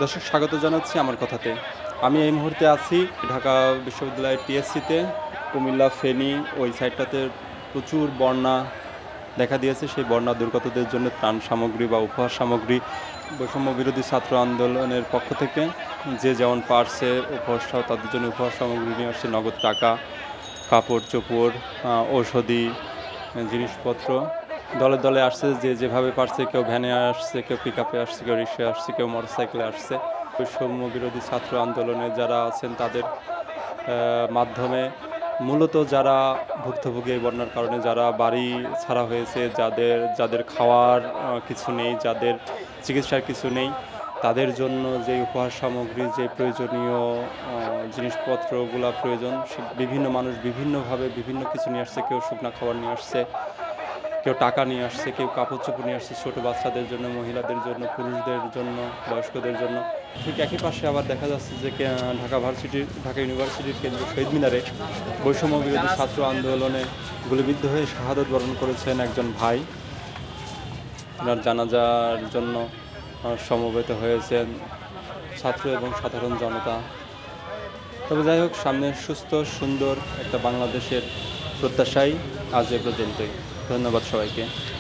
দর্শক স্বাগত জানাচ্ছি আমার কথাতে। আমি এই মুহূর্তে আছি ঢাকা বিশ্ববিদ্যালয়ের টিএসসিতে। কুমিল্লা, ফেনী ওই সাইডটাতে প্রচুর বন্যা দেখা দিয়েছে। সেই বন্যা দুর্গতদের জন্য ত্রাণ সামগ্রী বা উপহার সামগ্রী বৈষম্য বিরোধী ছাত্র আন্দোলনের পক্ষ থেকে যে যেমন পারছে উপহার তাদের জন্য উপহার সামগ্রী নিয়ে আসছে। নগদ টাকা, কাপড় চোপড়, ঔষধি জিনিসপত্র দলে দলে আসছে। যে যেভাবে পারছে, কেউ ভ্যানে আসছে, কেউ পিকআপে আসছে, কেউ রিক্সায় আসছে, কেউ মোটরসাইকেলে আসছে। বৈষম্য বিরোধী ছাত্র আন্দোলনে যারা আছেন তাদের মাধ্যমে মূলত যারা ভুক্তভোগী এই বন্যার কারণে, যারা বাড়ি ছাড়া হয়েছে, যাদের যাদের খাওয়ার কিছু নেই, যাদের চিকিৎসার কিছু নেই, তাদের জন্য যে উপহার সামগ্রী, যে প্রয়োজনীয় জিনিসপত্রগুলো প্রয়োজন, বিভিন্ন মানুষ বিভিন্নভাবে বিভিন্ন কিছু নিয়ে আসছে। কেউ শুকনা খাবার নিয়ে আসছে, কেউ টাকা নিয়ে আসছে, কেউ কাপড় চোপড় নিয়ে আসছে, ছোটো বাচ্চাদের জন্য, মহিলাদের জন্য, পুরুষদের জন্য, বয়স্কদের জন্য। ঠিক একই পাশে আবার দেখা যাচ্ছে যে ঢাকা ইউনিভার্সিটির কেন্দ্রীয় শহীদ মিনারে বৈষম্য বিরোধী ছাত্র আন্দোলনে গুলিবিদ্ধ হয়ে শাহাদত বরণ করেছেন একজন ভাই। ওনার জানাজার জন্য সমবেত হয়েছেন ছাত্র এবং সাধারণ জনতা। তবে যাই হোক, সামনে সুস্থ সুন্দর একটা বাংলাদেশের প্রত্যাশাই আজ এ পর্যন্তই। ধন্যবাদ সবাইকে।